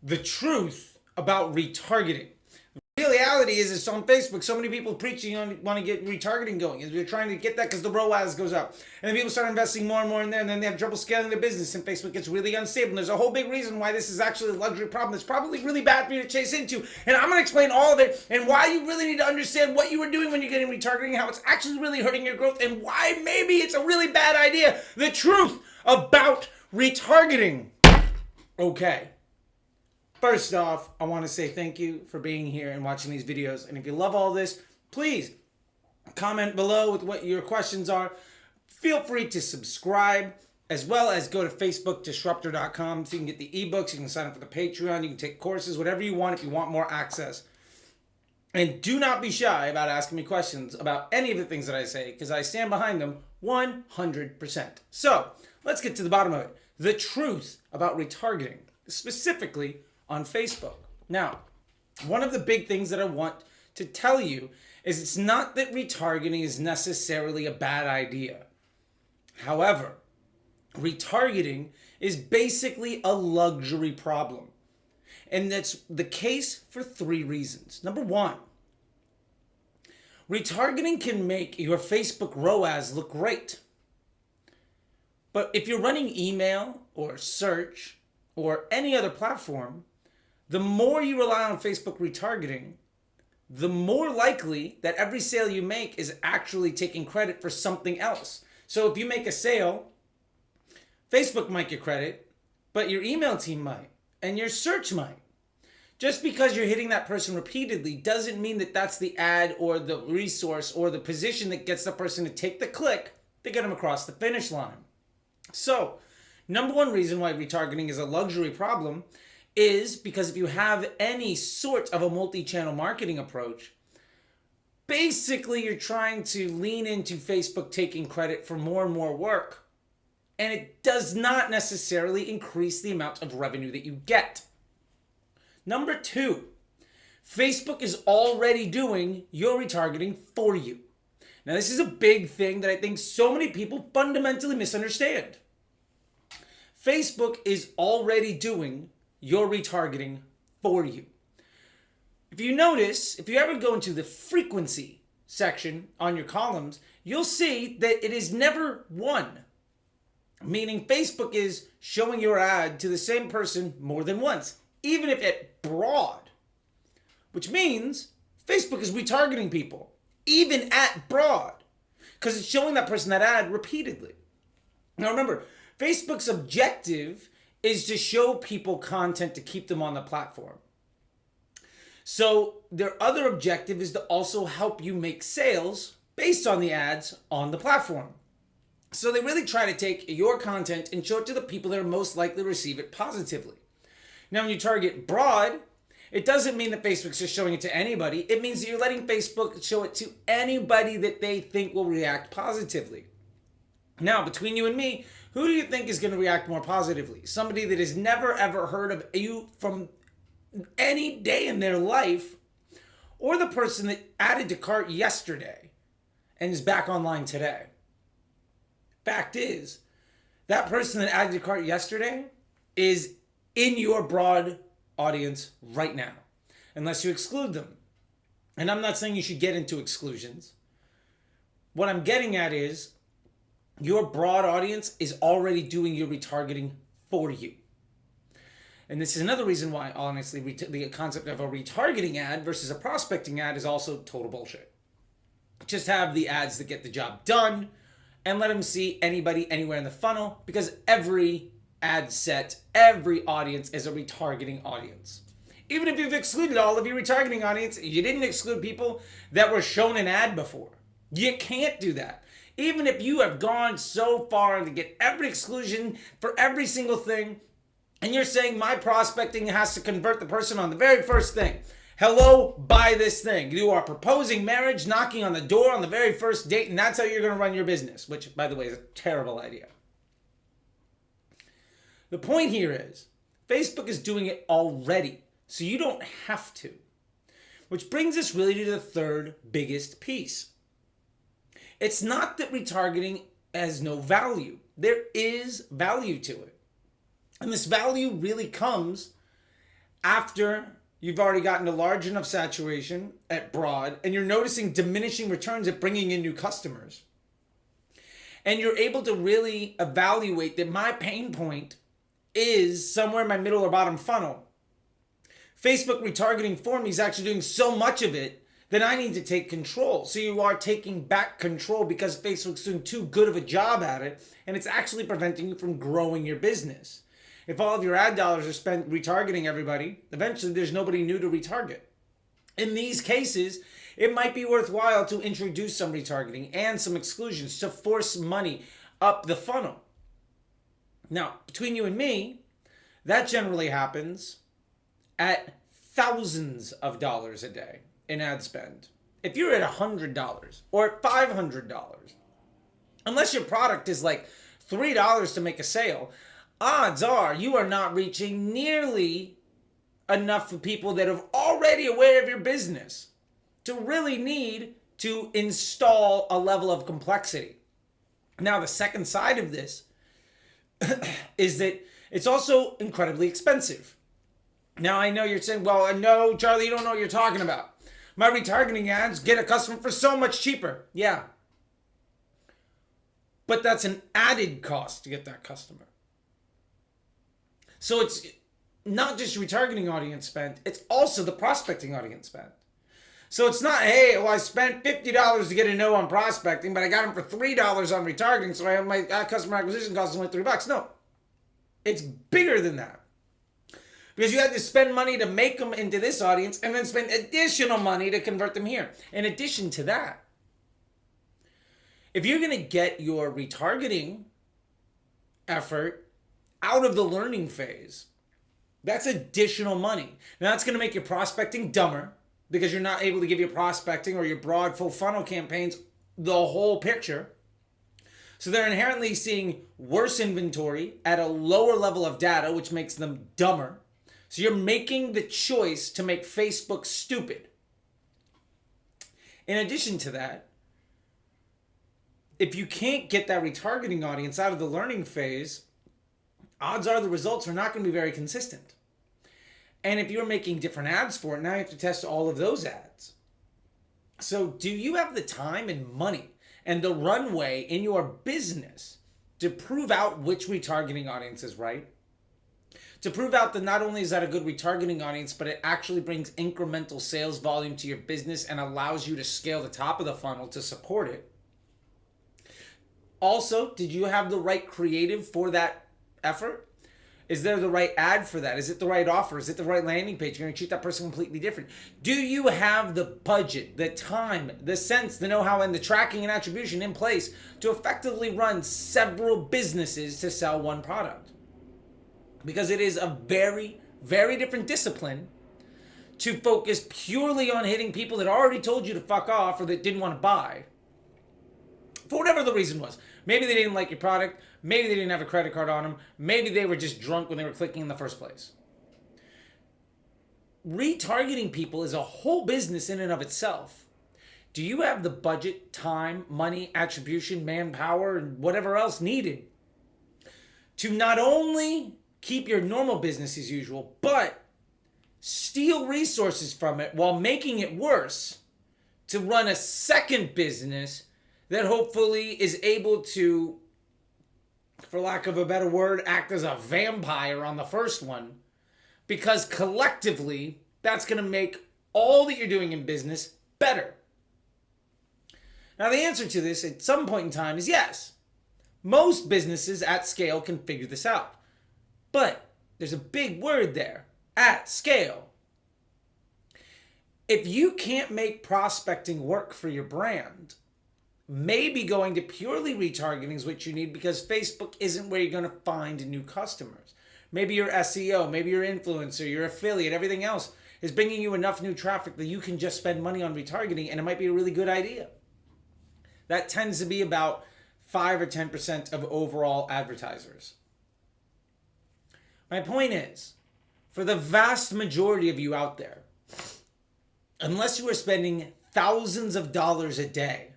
the truth about retargeting. The reality is, it's on Facebook. So many people preaching on want to get retargeting going, and they're trying to get that because the ROAS goes up, and then people start investing more and more in there, and then they have trouble scaling their business, and Facebook gets really unstable. And there's a whole big reason why this is actually a luxury problem that's probably really bad for you to chase into, and I'm going to explain all of it and why you really need to understand what you were doing when you're getting retargeting, how it's actually really hurting your growth, and why maybe it's a really bad idea. The truth about retargeting. Okay. First off, I want to say thank you for being here and watching these videos. And if you love all this, please comment below with what your questions are. Feel free to subscribe, as well as go to facebookdisruptor.com so you can get the ebooks, you can sign up for the Patreon, you can take courses, whatever you want if you want more access. And do not be shy about asking me questions about any of the things that I say, because I stand behind them 100%. So let's get to the bottom of it. The truth about retargeting, specifically on Facebook. Now, one of the big things that I want to tell you is it's not that retargeting is necessarily a bad idea. However, retargeting is basically a luxury problem. And that's the case for 3 reasons. Number 1, retargeting can make your Facebook ROAS look great. But if you're running email or search or any other platform, the more you rely on Facebook retargeting, the more likely that every sale you make is actually taking credit for something else. So if you make a sale, Facebook might get credit, but your email team might, and your search might. Just because you're hitting that person repeatedly doesn't mean that that's the ad or the resource or the position that gets the person to take the click to get them across the finish line. So, number 1 reason why retargeting is a luxury problem is because if you have any sort of a multi-channel marketing approach, basically you're trying to lean into Facebook taking credit for more and more work. And it does not necessarily increase the amount of revenue that you get. Number 2, Facebook is already doing your retargeting for you. Now, this is a big thing that I think so many people fundamentally misunderstand. Facebook is already doing your retargeting for you. If you notice, if you ever go into the frequency section on your columns, you'll see that it is never 1. Meaning Facebook is showing your ad to the same person more than once, even if at broad. Which means Facebook is retargeting people, even at broad, because it's showing that person that ad repeatedly. Now remember, Facebook's objective is to show people content to keep them on the platform. So their other objective is to also help you make sales based on the ads on the platform. So they really try to take your content and show it to the people that are most likely to receive it positively. Now, when you target broad, it doesn't mean that Facebook's just showing it to anybody. It means that you're letting Facebook show it to anybody that they think will react positively. Now, between you and me, who do you think is going to react more positively? Somebody that has never ever heard of you from any day in their life, or the person that added to cart yesterday and is back online today? Fact is, that person that added to cart yesterday is in your broad audience right now, unless you exclude them. And I'm not saying you should get into exclusions. What I'm getting at is, your broad audience is already doing your retargeting for you. And this is another reason why, honestly, the concept of a retargeting ad versus a prospecting ad is also total bullshit. Just have the ads that get the job done and let them see anybody anywhere in the funnel, because every ad set, every audience is a retargeting audience. Even if you've excluded all of your retargeting audience, you didn't exclude people that were shown an ad before. You can't do that. Even if you have gone so far to get every exclusion for every single thing, and you're saying my prospecting has to convert the person on the very first thing. Hello, buy this thing. You are proposing marriage, knocking on the door on the very first date, and that's how you're going to run your business, which, by the way, is a terrible idea. The point here is, Facebook is doing it already, so you don't have to. Which brings us really to the third biggest piece. It's not that retargeting has no value. There is value to it. And this value really comes after you've already gotten to large enough saturation at broad and you're noticing diminishing returns at bringing in new customers. And you're able to really evaluate that my pain point is somewhere in my middle or bottom funnel. Facebook retargeting for me is actually doing so much of it that I need to take control. So you are taking back control because Facebook's doing too good of a job at it, and it's actually preventing you from growing your business. If all of your ad dollars are spent retargeting everybody, eventually there's nobody new to retarget. In these cases, it might be worthwhile to introduce some retargeting and some exclusions to force money up the funnel. Now, between you and me, that generally happens at thousands of dollars a day in ad spend. If you're at $100 or at $500, unless your product is like $3 to make a sale, odds are you are not reaching nearly enough for people that are already aware of your business to really need to install a level of complexity. Now, the second side of this is that it's also incredibly expensive. Now, I know you're saying, well, no, Charlie, you don't know what you're talking about. My retargeting ads get a customer for so much cheaper. Yeah. But that's an added cost to get that customer. So it's not just retargeting audience spend, it's also the prospecting audience spend. So it's not, hey, well, I spent $50 to get a no on prospecting, but I got them for $3 on retargeting, so I have my customer acquisition cost is only $3. No, it's bigger than that. Because you had to spend money to make them into this audience and then spend additional money to convert them here. In addition to that, if you're going to get your retargeting effort out of the learning phase, that's additional money. Now, that's going to make your prospecting dumber because you're not able to give your prospecting or your broad full funnel campaigns the whole picture. So they're inherently seeing worse inventory at a lower level of data, which makes them dumber. So you're making the choice to make Facebook stupid. In addition to that, if you can't get that retargeting audience out of the learning phase, odds are the results are not going to be very consistent. And if you're making different ads for it, now you have to test all of those ads. So do you have the time and money and the runway in your business to prove out which retargeting audience is right? To prove out that not only is that a good retargeting audience, but it actually brings incremental sales volume to your business and allows you to scale the top of the funnel to support it. Also, did you have the right creative for that effort? Is there the right ad for that? Is it the right offer? Is it the right landing page? You're going to treat that person completely different. Do you have the budget, the time, the sense, the know-how, and the tracking and attribution in place to effectively run several businesses to sell one product? Because it is a very, very different discipline to focus purely on hitting people that already told you to fuck off or that didn't want to buy. For whatever the reason was. Maybe they didn't like your product. Maybe they didn't have a credit card on them. Maybe they were just drunk when they were clicking in the first place. Retargeting people is a whole business in and of itself. Do you have the budget, time, money, attribution, manpower, and whatever else needed to not only keep your normal business as usual, but steal resources from it while making it worse to run a second business that hopefully is able to, for lack of a better word, act as a vampire on the first one, because collectively that's going to make all that you're doing in business better. Now, the answer to this at some point in time is yes. Most businesses at scale can figure this out. But there's a big word there, at scale. If you can't make prospecting work for your brand, maybe going to purely retargeting is what you need because Facebook isn't where you're going to find new customers. Maybe your SEO, maybe your influencer, your affiliate, everything else is bringing you enough new traffic that you can just spend money on retargeting, and it might be a really good idea. That tends to be about 5 or 10% of overall advertisers. My point is, for the vast majority of you out there, unless you are spending thousands of dollars a day,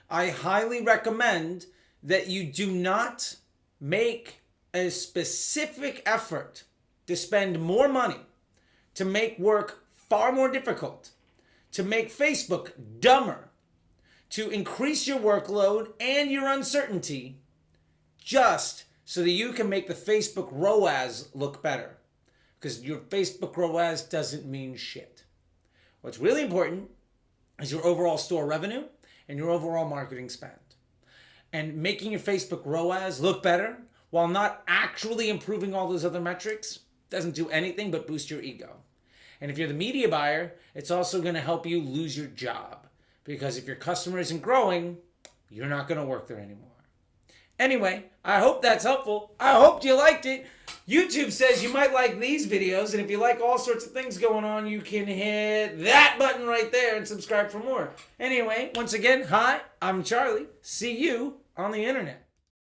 I highly recommend that you do not make a specific effort to spend more money to make work far more difficult, to make Facebook dumber, to increase your workload and your uncertainty, just so that you can make the Facebook ROAS look better. Because your Facebook ROAS doesn't mean shit. What's really important is your overall store revenue and your overall marketing spend. And making your Facebook ROAS look better while not actually improving all those other metrics doesn't do anything but boost your ego. And if you're the media buyer, it's also going to help you lose your job. Because if your customer isn't growing, you're not going to work there anymore. Anyway, I hope that's helpful. I hope you liked it. YouTube says you might like these videos, and if you like all sorts of things going on, you can hit that button right there and subscribe for more. Anyway, once again, hi, I'm Charlie. See you on the internet.